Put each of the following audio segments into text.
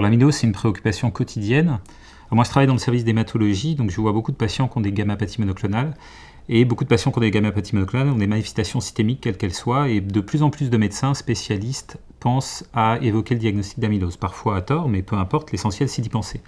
l'amylose, c'est une préoccupation quotidienne. Alors, moi, je travaille dans le service d'hématologie, donc je vois beaucoup de patients qui ont des gammapathies monoclonales. Et beaucoup de patients qui ont des gammapathies monoclonales ont des manifestations systémiques, quelles qu'elles soient, et de plus en plus de médecins spécialistes pensent à évoquer le diagnostic d'amylose. Parfois à tort, mais peu importe, l'essentiel c'est d'y penser.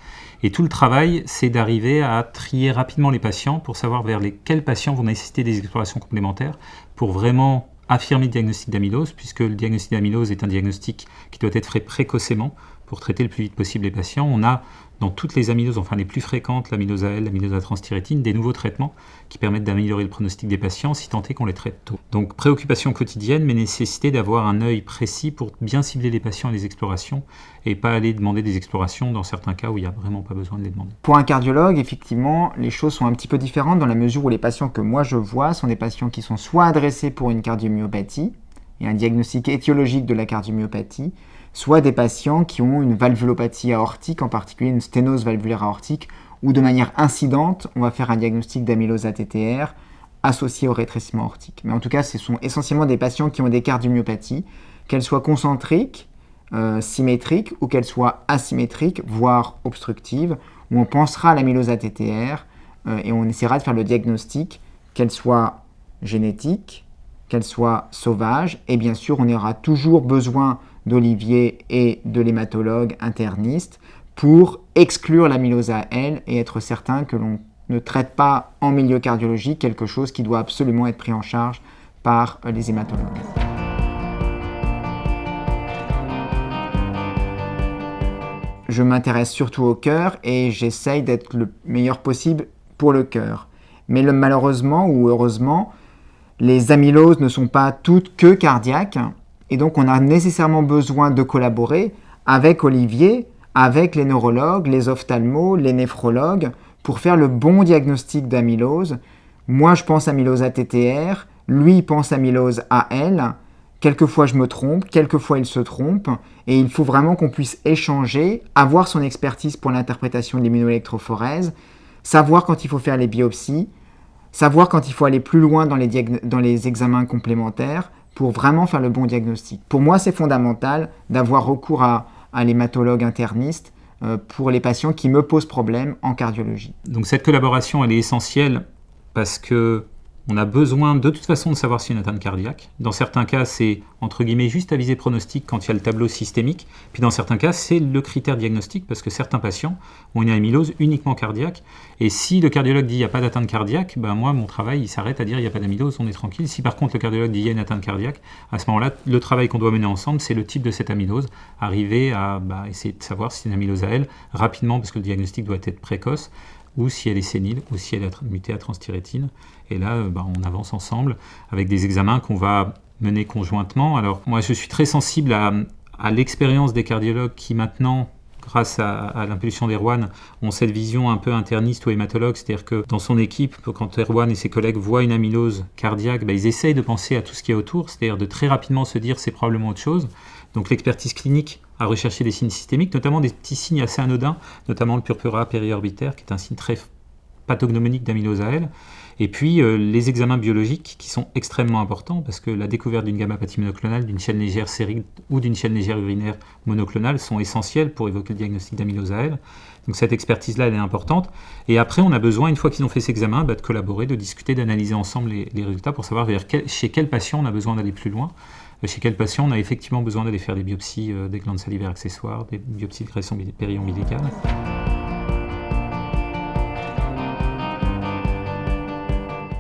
Et tout le travail, c'est d'arriver à trier rapidement les patients pour savoir vers lesquels patients vont nécessiter des explorations complémentaires pour vraiment affirmer le diagnostic d'amylose, puisque le diagnostic d'amylose est un diagnostic qui doit être fait précocement pour traiter le plus vite possible les patients. On a dans toutes les amyloses, enfin les plus fréquentes, l'amylose AL, l'amylose à transthyrétine, des nouveaux traitements qui permettent d'améliorer le pronostic des patients si tant est qu'on les traite tôt. Donc préoccupation quotidienne, mais nécessité d'avoir un œil précis pour bien cibler les patients et les explorations, et pas aller demander des explorations dans certains cas où il n'y a vraiment pas besoin de les demander. Pour un cardiologue, effectivement, les choses sont un petit peu différentes dans la mesure où les patients que moi je vois sont des patients qui sont soit adressés pour une cardiomyopathie, et un diagnostic étiologique de la cardiomyopathie, soit des patients qui ont une valvulopathie aortique, en particulier une sténose valvulaire aortique, où de manière incidente, on va faire un diagnostic d'amylose ATTR associé au rétrécissement aortique. Mais en tout cas, ce sont essentiellement des patients qui ont des cardiomyopathies, qu'elles soient concentriques, symétriques, ou qu'elles soient asymétriques, voire obstructives, où on pensera à l'amylose ATTR et on essaiera de faire le diagnostic, qu'elle soit génétique, qu'elle soit sauvage, et bien sûr, on aura toujours besoin d'Olivier et de l'hématologue interniste pour exclure l'amylose AL et être certain que l'on ne traite pas en milieu cardiologique quelque chose qui doit absolument être pris en charge par les hématologues. Je m'intéresse surtout au cœur et j'essaye d'être le meilleur possible pour le cœur. Mais malheureusement ou heureusement, les amyloses ne sont pas toutes que cardiaques. Et donc, on a nécessairement besoin de collaborer avec Olivier, avec les neurologues, les ophtalmos, les néphrologues, pour faire le bon diagnostic d'amylose. Moi, je pense amylose ATTR, lui, il pense amylose AL. Quelquefois, je me trompe, quelquefois, il se trompe. Et il faut vraiment qu'on puisse échanger, avoir son expertise pour l'interprétation de l'immunoélectrophorèse, savoir quand il faut faire les biopsies, savoir quand il faut aller plus loin dans les examens complémentaires, pour vraiment faire le bon diagnostic. Pour moi, c'est fondamental d'avoir recours à l'hématologue interniste pour les patients qui me posent problème en cardiologie. Donc cette collaboration, elle est essentielle parce que on a besoin de toute façon de savoir si y a une atteinte cardiaque. Dans certains cas, c'est entre guillemets juste à visée pronostic quand il y a le tableau systémique. Puis dans certains cas, c'est le critère diagnostique parce que certains patients ont une amylose uniquement cardiaque. Et si le cardiologue dit il n'y a pas d'atteinte cardiaque, ben moi, mon travail, il s'arrête à dire il n'y a pas d'amylose, on est tranquille. Si par contre le cardiologue dit il y a une atteinte cardiaque, à ce moment-là, le travail qu'on doit mener ensemble, c'est le type de cette amylose. Arriver à essayer de savoir si c'est une amylose AL rapidement parce que le diagnostic doit être précoce, ou si elle est sénile, ou si elle est mutée à transthyrétine. Et là, on avance ensemble avec des examens qu'on va mener conjointement. Alors, moi, je suis très sensible à l'expérience des cardiologues qui maintenant, grâce à l'impulsion d'Erwan, ont cette vision un peu interniste ou hématologue, c'est-à-dire que dans son équipe, quand Erwan et ses collègues voient une amylose cardiaque, ils essayent de penser à tout ce qui est autour, c'est-à-dire de très rapidement se dire c'est probablement autre chose. Donc l'expertise clinique à rechercher des signes systémiques, notamment des petits signes assez anodins, notamment le purpura périorbitaire, qui est un signe très pathognomonique d'amylose AL. Et puis les examens biologiques qui sont extrêmement importants parce que la découverte d'une gammapathie monoclonale, d'une chaîne légère sérique ou d'une chaîne légère urinaire monoclonale sont essentiels pour évoquer le diagnostic d'amylose AL. Donc cette expertise-là, elle est importante. Et après, on a besoin, une fois qu'ils ont fait cet examen, de collaborer, de discuter, d'analyser ensemble les résultats pour savoir chez quel patient on a besoin d'aller plus loin. Chez quel patient on a effectivement besoin d'aller faire des biopsies des glandes salivaires accessoires, des biopsies de graisse périombilicale.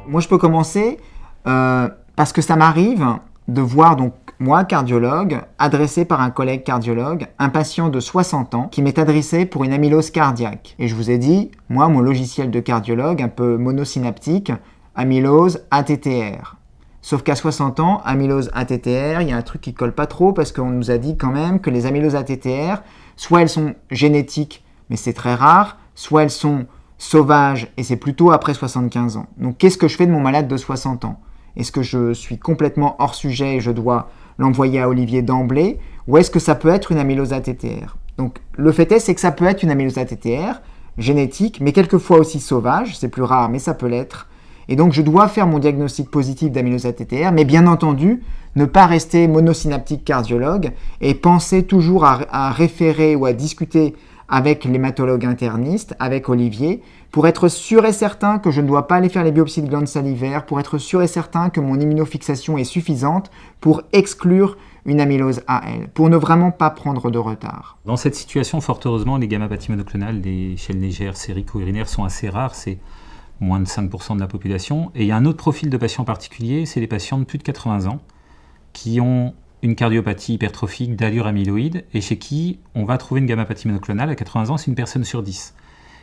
Moi, je peux commencer parce que ça m'arrive de voir, donc moi, cardiologue, adressé par un collègue cardiologue, un patient de 60 ans qui m'est adressé pour une amylose cardiaque. Et je vous ai dit, moi, mon logiciel de cardiologue, un peu monosynaptique, amylose ATTR. Sauf qu'à 60 ans, amylose ATTR, il y a un truc qui ne colle pas trop parce qu'on nous a dit quand même que les amyloses ATTR, soit elles sont génétiques, mais c'est très rare, soit elles sont sauvages et c'est plutôt après 75 ans. Donc qu'est-ce que je fais de mon malade de 60 ans ? Est-ce que je suis complètement hors sujet et je dois l'envoyer à Olivier d'emblée ? Ou est-ce que ça peut être une amylose ATTR ? Donc le fait est, c'est que ça peut être une amylose ATTR génétique, mais quelquefois aussi sauvage, c'est plus rare, mais ça peut l'être. Et donc, je dois faire mon diagnostic positif d'amylose ATTR, mais bien entendu, ne pas rester monosynaptique cardiologue et penser toujours à référer ou à discuter avec l'hématologue interniste, avec Olivier, pour être sûr et certain que je ne dois pas aller faire les biopsies de glandes salivaires, pour être sûr et certain que mon immunofixation est suffisante pour exclure une amylose AL, pour ne vraiment pas prendre de retard. Dans cette situation, fort heureusement, les gamma-pathies monoclonales, les chaînes légères sériques ou urinaires sont assez rares, c'est moins de 5% de la population. Et il y a un autre profil de patients particulier, c'est les patients de plus de 80 ans qui ont une cardiopathie hypertrophique d'allure amyloïde et chez qui on va trouver une gamma-pathie monoclonale. À 80 ans, c'est une personne sur 10.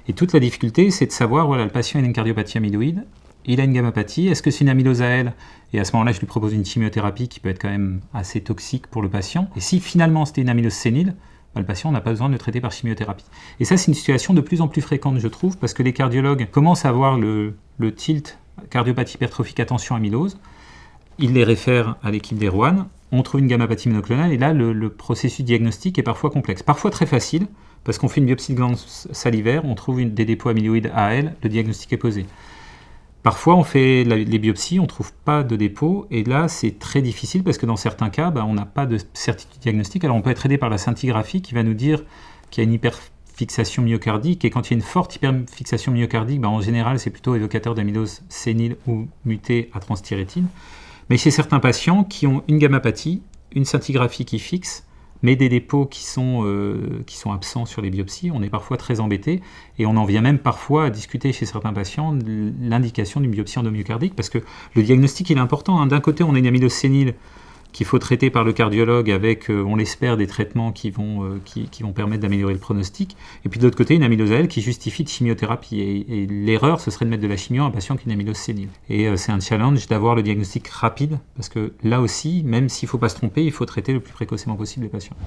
Et toute la difficulté, c'est de savoir, voilà, le patient a une cardiopathie amyloïde, il a une gamma-pathie, est-ce que c'est une amylose AL? Et à ce moment-là, je lui propose une chimiothérapie qui peut être quand même assez toxique pour le patient. Et si finalement c'était une amylose sénile, le patient n'a pas besoin de le traiter par chimiothérapie. Et ça, c'est une situation de plus en plus fréquente, je trouve, parce que les cardiologues commencent à avoir le tilt cardiopathie hypertrophique, attention amylose. Ils les réfèrent à l'équipe d'Erwan, on trouve une gamma-pathie monoclonale, et là, le processus diagnostique est parfois complexe. Parfois très facile, parce qu'on fait une biopsie de glande salivaire, on trouve des dépôts amyloïdes AL, le diagnostic est posé. Parfois, on fait les biopsies, on ne trouve pas de dépôt, et là, c'est très difficile parce que dans certains cas, on n'a pas de certitude diagnostique. Alors, on peut être aidé par la scintigraphie qui va nous dire qu'il y a une hyperfixation myocardique, et quand il y a une forte hyperfixation myocardique, en général, c'est plutôt évocateur d'amylose sénile ou mutée à transthyrétine. Mais chez certains patients qui ont une gammapathie, une scintigraphie qui fixe, mais des dépôts qui sont absents sur les biopsies, on est parfois très embêté et on en vient même parfois à discuter chez certains patients de l'indication d'une biopsie endomyocardique parce que le diagnostic il est important. D'un côté, on a une amylose sénile qu'il faut traiter par le cardiologue avec, on l'espère, des traitements qui vont permettre d'améliorer le pronostic. Et puis de l'autre côté, une amylose AL qui justifie de chimiothérapie. Et l'erreur, ce serait de mettre de la chimio à un patient qui a une amylose sénile. Et c'est un challenge d'avoir le diagnostic rapide, parce que là aussi, même s'il ne faut pas se tromper, il faut traiter le plus précocement possible les patients.